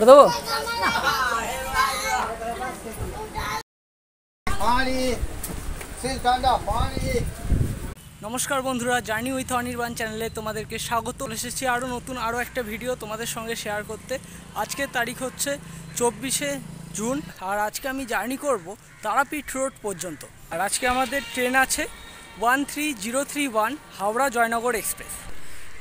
দেবো। নমস্কার বন্ধুরা, জার্নি উইথ অনির্বাণ চ্যানেলে তোমাদেরকে স্বাগত। এসেছি আরও একটা ভিডিও তোমাদের সঙ্গে শেয়ার করতে। আজকের তারিখ হচ্ছে 24শে জুন, আর আজকে আমি জার্নি করব তারাপীঠ রোড পর্যন্ত। আর আজকে আমাদের ট্রেন আছে 13031 হাওড়া জয়নগর এক্সপ্রেস।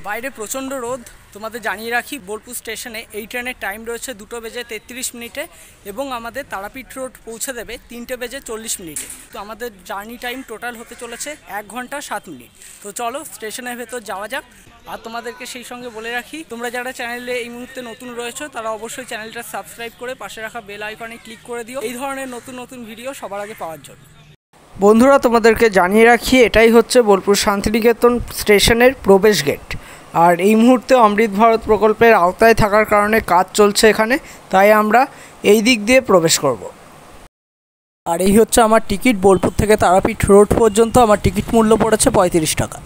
বাইরে প্রচণ্ড রোদ। তোমাদের জানিয়ে রাখি, বোলপুর স্টেশনে এই ট্রেনের টাইম রয়েছে 2:33 এবং আমাদের তারাপীঠ রোড পৌঁছে দেবে 3:40। তো আমাদের জার্নি টাইম টোটাল হতে চলেছে 1 ঘন্টা 7 মিনিট। তো চলো স্টেশনের ভেতর যাওয়া যাক। আর তোমাদেরকে সেই সঙ্গে বলে রাখি, তোমরা যারা চ্যানেলে এই মুহূর্তে নতুন রয়েছো তারা অবশ্যই চ্যানেলটা সাবস্ক্রাইব করে পাশে রাখা বেল আইকনে ক্লিক করে দিও এই ধরনের নতুন ভিডিও সবার আগে পাওয়ার জন্য। বন্ধুরা, তোমাদেরকে জানিয়ে রাখি, এটাই হচ্ছে বোলপুর শান্তিনিকেতন স্টেশনের প্রবেশ গেট। আর এই মুহূর্তে অমৃত ভারত প্রকল্পের আওতায় থাকার কারণে কাজ চলছে এখানে, তাই আমরা এই দিক দিয়ে প্রবেশ করব। আর এই হচ্ছে আমার টিকিট। বোলপুর থেকে তারাপীঠ রোড পর্যন্ত আমার টিকিট মূল্য পড়েছে 35 টাকা।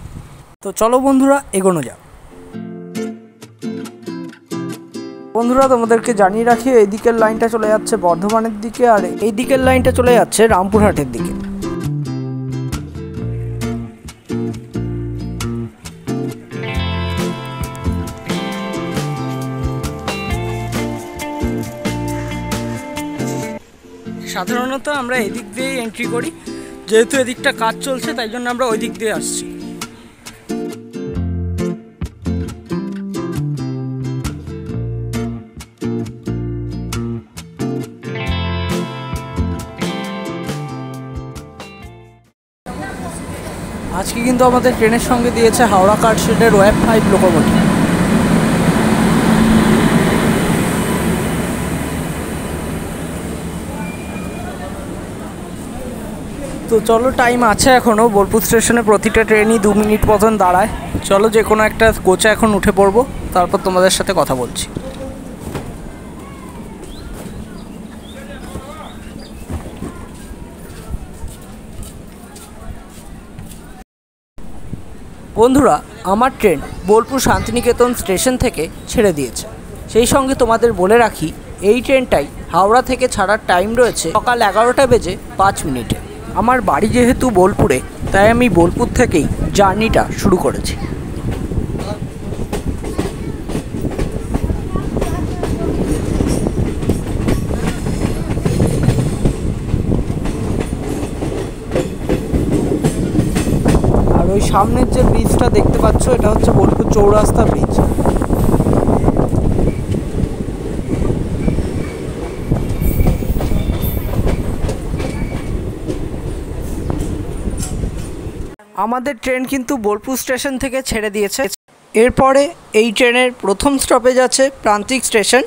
তো চলো বন্ধুরা, এগোনো যাক। বন্ধুরা, তোমাদেরকে জানিয়ে রাখি, এই দিকের লাইনটা চলে যাচ্ছে বর্ধমানের দিকে, আর এই দিকের লাইনটা চলে যাচ্ছে রামপুরহাটের দিকে। সাধারণত আমরা এদিক দিয়ে এন্ট্রি করি, যেহেতু এদিকটা কাজ চলছে তাই জন্য আমরা ওই দিক দিয়ে আসছি। আজকে কিন্তু আমাদের ট্রেনের সঙ্গে দিয়েছে হাওড়া কার্শেডের ওয়েব 5 লোকোমোটিভ। তো চলো, টাইম আছে এখনও। বোলপুর স্টেশনে প্রতিটা ট্রেনই 2 মিনিট মতন দাঁড়ায়। চলো যে কোনো একটা কোচে এখন উঠে পড়বো, তারপর তোমাদের সাথে কথা বলছি। বন্ধুরা, আমার ট্রেন বোলপুর শান্তিনিকেতন স্টেশন থেকে ছেড়ে দিয়েছে। সেই সঙ্গে তোমাদের বলে রাখি, এই ট্রেনটাই হাওড়া থেকে ছাড়ার টাইম রয়েছে সকাল 11:05। আমার বাড়ি যেহেতু বোলপুরে, তাই আমি বোলপুর থেকেই জার্নিটা শুরু করেছি। আর ওই সামনের যে ব্রিজটা দেখতে পাচ্ছ, এটা হচ্ছে বোলপুর চৌরাস্তা ব্রিজ। আমাদের ট্রেন কিন্তু বোলপুর স্টেশন থেকে ছেড়ে দিয়েছে। এরপরে এই ট্রেনের প্রথম স্টপেজ আছে প্রান্তিক স্টেশন।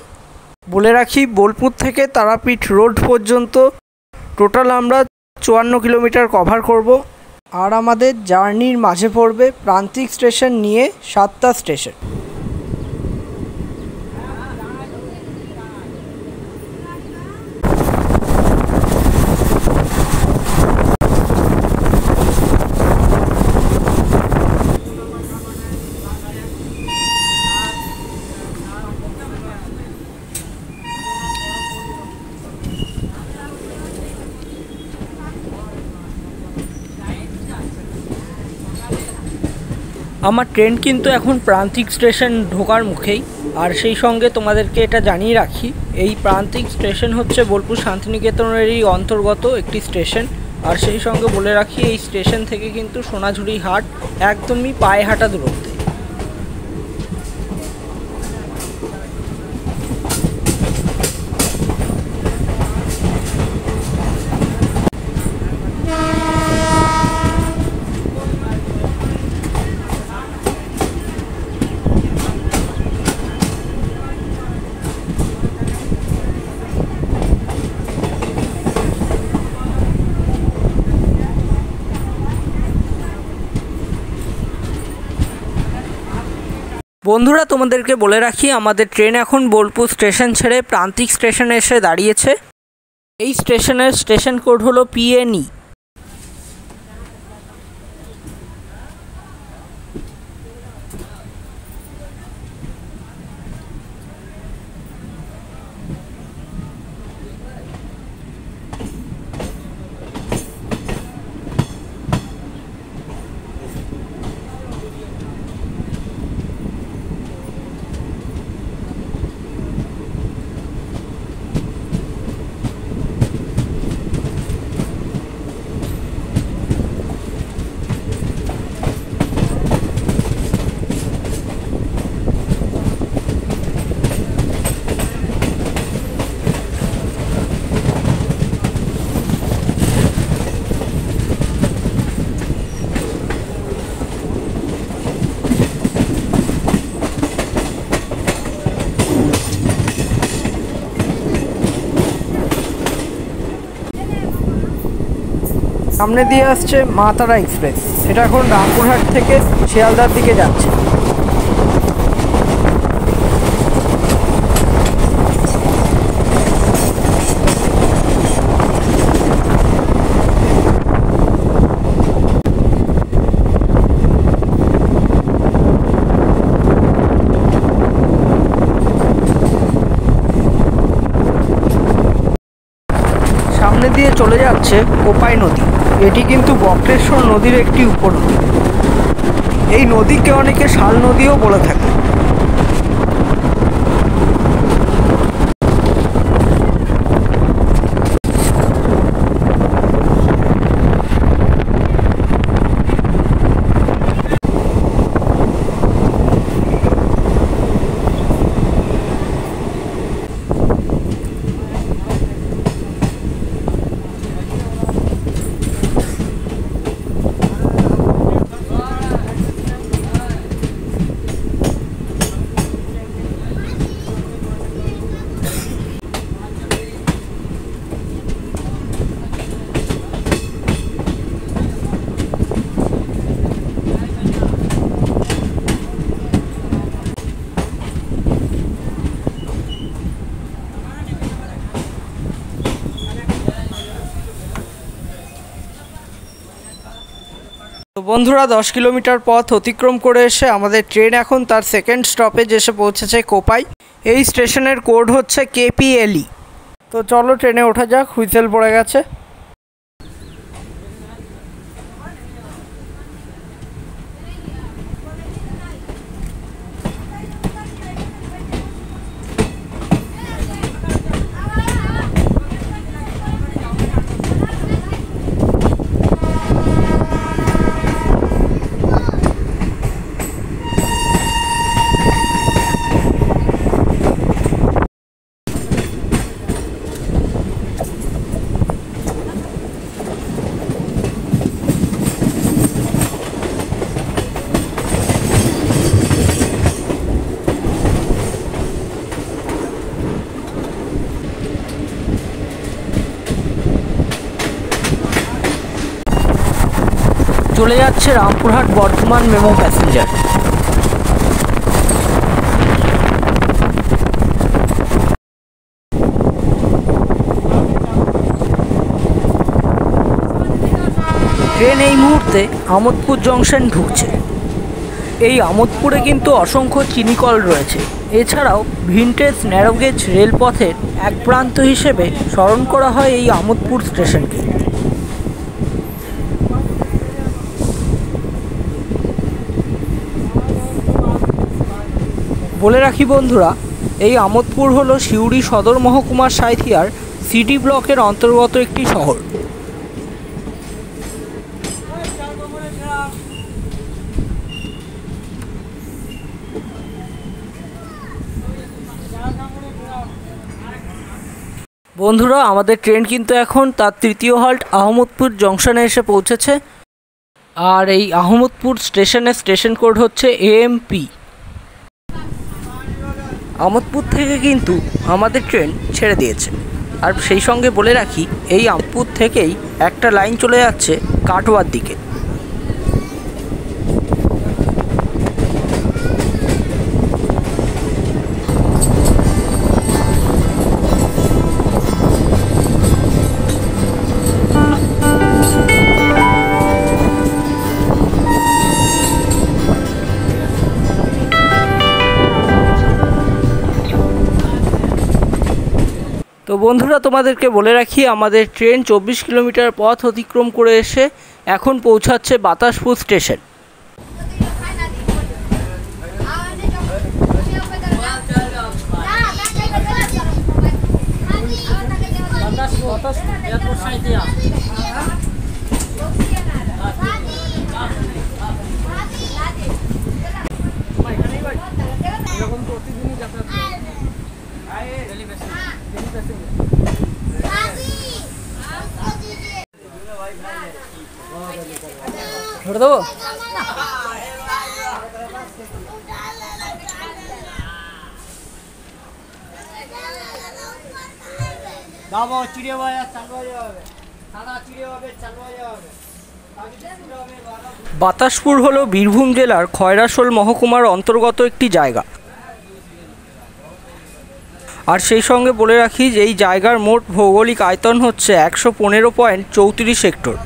বলে রাখি, বোলপুর থেকে তারাপীঠ রোড পর্যন্ত টোটাল আমরা 54 কিলোমিটার কভার করব। আর আমাদের জার্নির মাঝে পড়বে প্রান্তিক স্টেশন নিয়ে 7টা স্টেশন। আমার ট্রেন কিন্তু এখন প্রান্তিক স্টেশন ঢোকার মুখেই। আর সেই সঙ্গে তোমাদেরকে এটা জানিয়ে রাখি, এই প্রান্তিক স্টেশন হচ্ছে বোলপুর শান্তিনিকেতনেরই অন্তর্গত একটি স্টেশন। আর সেই সঙ্গে বলে রাখি, এই স্টেশন থেকে কিন্তু সোনাঝুরি হাট একদমই পায়ে হাঁটা দূরত্বে। বন্ধুরা, তোমাদেরকে বলে রাখি, আমাদের ট্রেন এখন বোলপুর স্টেশন ছেড়ে প্রান্তিক স্টেশনে এসে দাঁড়িয়েছে। এই স্টেশনের স্টেশন কোড হলো PNE। সামনে দিয়ে আসছে মা তারা এক্সপ্রেস, এটা এখন রামপুরহাট থেকে শিয়ালদার দিকে যাচ্ছে। সামনে দিয়ে চলে যাচ্ছে কোপাই নদী, এটি কিন্তু বক্রেশ্বর নদীর একটি উপনদী। এই নদীকে অনেকে শাল নদীও বলে থাকে। তো বন্ধুরা, 10 কিলোমিটার পথ অতিক্রম করে এসে আমাদের ট্রেন এখন তার সেকেন্ড স্টপেজ এসে পৌঁছেছে কোপাই। এই স্টেশনের কোড হচ্ছে KPLE। তো চলো ট্রেনে ওঠা যাক, হুইসেল পড়ে গেছে। চলে যাচ্ছে Rampurhat Bardhaman memo passenger. Train এই মুহূর্তে আমোদপুর জংশন ঢুকছে। এই আমোদপুরে কিন্তু অসংখ্য চিনিকল রয়েছে। এছাড়াও ভিনটেজ ন্যারোগেজ রেলপথের এক প্রান্ত হিসেবে স্মরণ করা হয় এই আমোদপুর স্টেশনকে। বলে রাখি বন্ধুরা, এই আমোদপুর হলো সিউড়ি সদর মহকুমার সাঁইথিয়ার সিডি ব্লকের অন্তর্গত একটি শহর। বন্ধুরা, আমাদের ট্রেন কিন্তু এখন তার তৃতীয় হল্ট আহমদপুর জংশনে এসে পৌঁছেছে। আর এই আহমদপুর স্টেশনের স্টেশন কোড হচ্ছে AMP। আমোদপুর থেকে কিন্তু আমাদের ট্রেন ছেড়ে দিয়েছে। আর সেই সঙ্গে বলে রাখি, এই আমোদপুর থেকেই একটা লাইন চলে যাচ্ছে কাটোয়ার দিকে। তো বন্ধুরা, তোমাদেরকে বলে রাখি, আমাদের ট্রেন 24 কিলোমিটার পথ অতিক্রম করে এসে এখন পৌঁছাচ্ছে বাতাসপুর স্টেশন। ধরে দেবো? দাও চিড়িয়া ভাই, আর চালু হয়ে যাবে। বাতাসপুর হলো বীরভূম জেলার খয়রাশোল মহকুমার অন্তর্গত একটি জায়গা। আর সেই সঙ্গে বলে রাখি যে এই জায়গার মোট ভৌগোলিক আয়তন হচ্ছে 115.34 হেক্টর।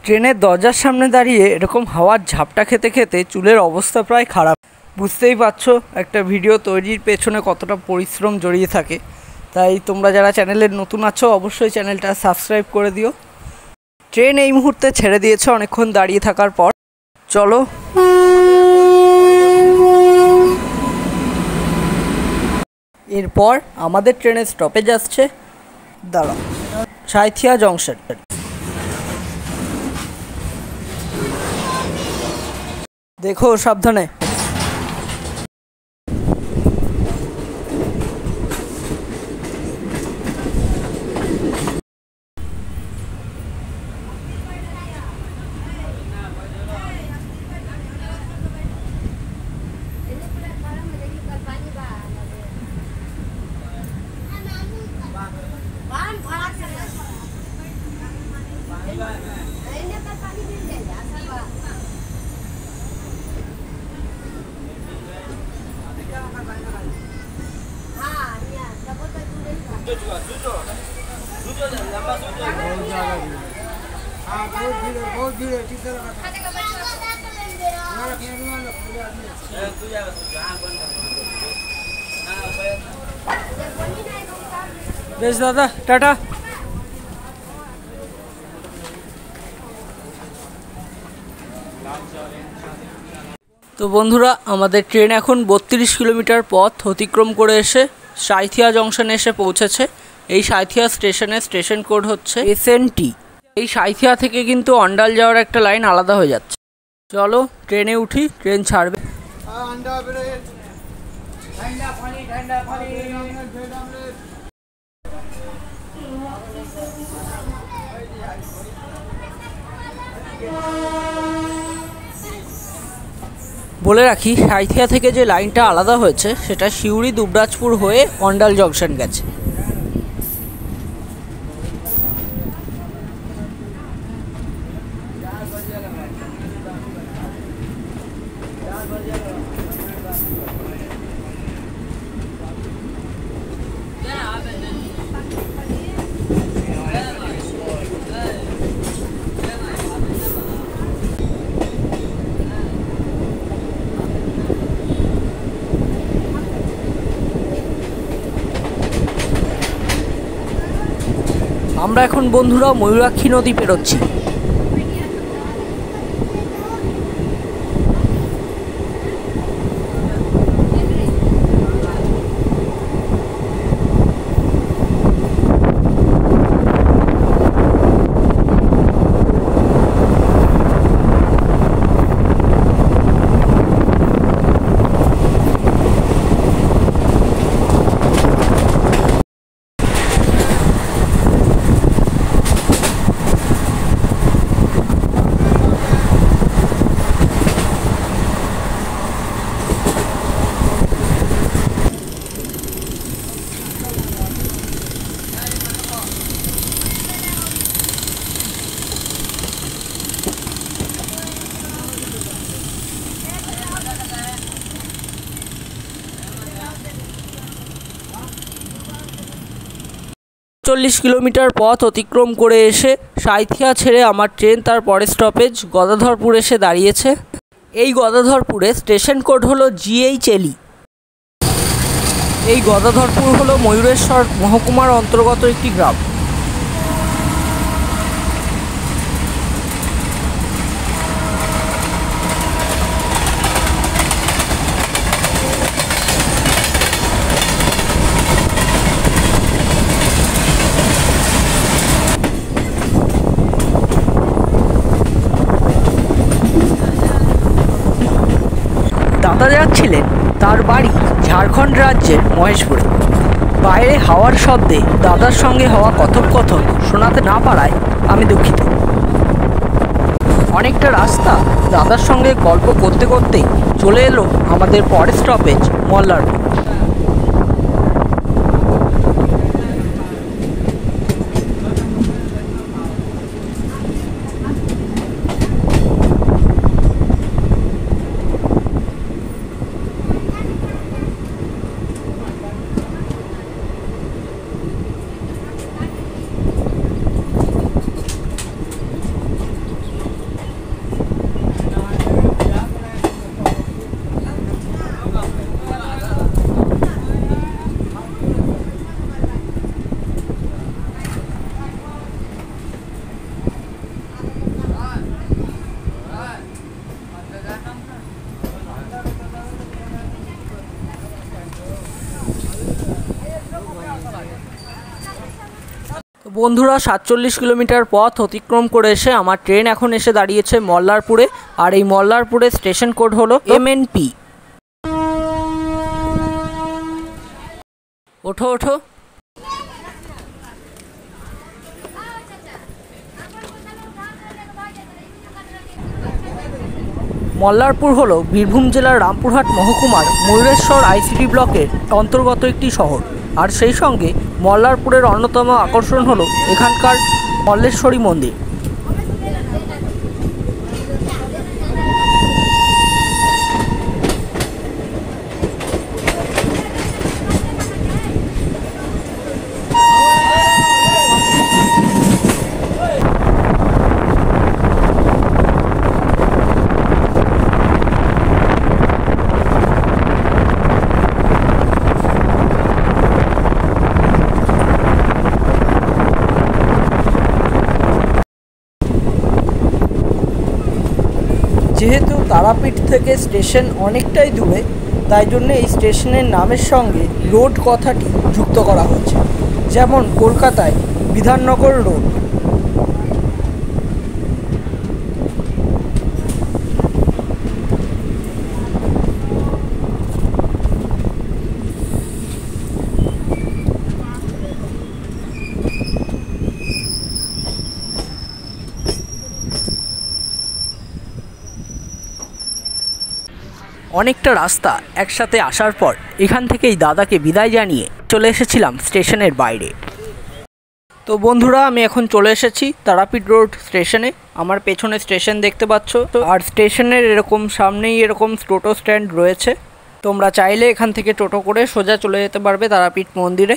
ট্রেনের দরজার সামনে দাঁড়িয়ে এরকম হাওয়ার ঝাপটা খেতে খেতে চুলের অবস্থা প্রায় খারাপ। বুঝতেই পারছো একটা ভিডিও তৈরির পেছনে কতটা পরিশ্রম জড়িয়ে থাকে। তাই তোমরা যারা চ্যানেলের নতুন আছো অবশ্যই চ্যানেলটা সাবস্ক্রাইব করে দিও। ট্রেন এই মুহূর্তে ছেড়ে দিয়েছে অনেকক্ষণ দাঁড়িয়ে থাকার পর। চলো এরপর আমাদের ট্রেনের স্টপেজ আসছে দাঁড়াও সাঁইথিয়া জংশন। দেখো সাবধানে। বেশ দাদা, টাটা। তো বন্ধুরা, আমাদের ট্রেন এখন 32 কিলোমিটার পথ অতিক্রম করে এসে সাঁইথিয়া জংশনে এসে পৌঁছেছে। এই সাঁইথিয়া স্টেশনের স্টেশন কোড হচ্ছে SNT। এই সাঁইথিয়া থেকে কিন্তু অন্ডাল যাওয়ার একটা লাইন আলাদা হয়ে যাচ্ছে। চলো ট্রেনে উঠি, ট্রেন ছাড়বে। বলে রাখি, সাঁইথিয়া থেকে যে লাইনটা আলাদা হয়েছে সেটা সিউড়ি দুবরাজপুর হয়ে অন্ডাল জংশন গেছে। আমরা এখন বন্ধুরা ময়ূরাক্ষী নদী পেরোচ্ছি। কিলোমিটার পথ অতিক্রম করে এসে সাঁইথিয়া ছেড়ে আমার ট্রেন তার পরের স্টপেজ গদাধরপুর এসে দাঁড়িয়েছে। এই গদাধরপুরে স্টেশন কোড হলো GHLE। এই গদাধরপুর হলো ময়ূরেশ্বর মহকুমার অন্তর্গত একটি গ্রাম। দাদা যাচ্ছিলেন তার বাড়ি ঝাড়খণ্ড রাজ্যের মহেশপুরে। বাইরে হাওয়ার শব্দে দাদার সঙ্গে হওয়া কথোপকথন শোনাতে না পারায় আমি দুঃখিত। অনেকটা রাস্তা দাদার সঙ্গে গল্প করতে করতেই চলে এলো আমাদের পরের স্টপেজ মল্লারপুর। বন্ধুরা 47 কিলোমিটার পথ অতিক্রম করে এসে আমার ট্রেন এখন এসে দাঁড়িয়েছে মল্লারপুরে। আর এই মল্লারপুরের স্টেশন কোড হলো MNP। ওঠো ওঠো। মল্লারপুর হলো বীরভূম জেলার রামপুরহাট মহকুমার ময়ূরেশ্বর ICT ব্লকের অন্তর্গত একটি শহর। আর সেই সঙ্গে মল্লারপুরের অন্যতম আকর্ষণ হলো এখানকার মল্লেশ্বরী মন্দির। যেহেতু তারাপীঠ থেকে স্টেশন অনেকটাই দূরে, তাই জন্য এই স্টেশনের নামের সঙ্গে রোড কথাটি যুক্ত করা হচ্ছে। যেমন কলকাতায় বিধাননগর রোড। অনেকটা রাস্তা একসাথে আসার পর এখান থেকেই দাদাকে বিদায় জানিয়ে চলে এসেছিলাম স্টেশনের বাইরে। তো বন্ধুরা, আমি এখন চলে এসেছি তারাপীঠ রোড স্টেশনে। আমার পেছনে স্টেশন দেখতে পাচ্ছ। আর স্টেশনের এরকম সামনেই এরকম টোটো স্ট্যান্ড রয়েছে। তোমরা চাইলে এখান থেকে টোটো করে সোজা চলে যেতে পারবে তারাপীঠ মন্দিরে।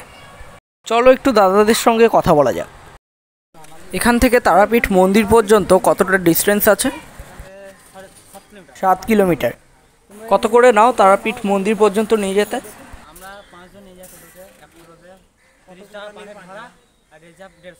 চলো একটু দাদাদের সঙ্গে কথা বলা যাক। এখান থেকে তারাপীঠ মন্দির পর্যন্ত কতটা ডিস্টেন্স আছে? 7 কিলোমিটার। কত করে নাও তারাপীঠ মন্দির পর্যন্ত নিয়ে যেতে? আমরা 5 জন নিয়ে যাই টোটোতে, এক টোটোতে 30 টাকা পার হেড ভাড়া আর রিজার্ভ 150।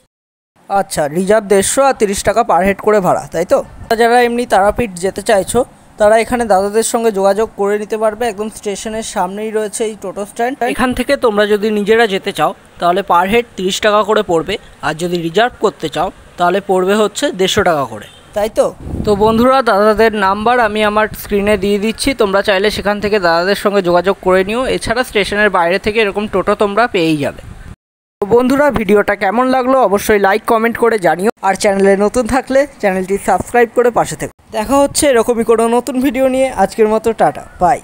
আচ্ছা, রিজার্ভ 150 আর 30 টাকা পার হেড করে ভাড়া, তাই তো? যারা এমনি তারাপীঠ যেতে চাইছো তারা এখানে দাদাদের সঙ্গে যোগাযোগ করে নিতে পারবে। একদম স্টেশনের সামনেই রয়েছে এই টোটো স্ট্যান্ড। এখান থেকে তোমরা যদি নিজেরা যেতে চাও তাহলে পার হেড 30 টাকা করে পড়বে, আর যদি রিজার্ভ করতে চাও তাহলে পড়বে হচ্ছে 150 টাকা করে, তাই তো? তো বন্ধুরা, দাদাদের নাম্বার আমি আমার স্ক্রিনে দিয়ে দিচ্ছি, তোমরা চাইলে সেখান থেকে দাদাদের সঙ্গে যোগাযোগ করে নিও। এছাড়া স্টেশনের বাইরে থেকে এরকম টোটো তোমরা পেয়েই যাবে। তো বন্ধুরা, ভিডিওটা কেমন লাগলো অবশ্যই লাইক কমেন্ট করে জানিও। আর চ্যানেলে নতুন থাকলে চ্যানেলটি সাবস্ক্রাইব করে পাশে থেকো। দেখা হচ্ছে এরকমই কোনো নতুন ভিডিও নিয়ে। আজকের মতো টাটা, বাই।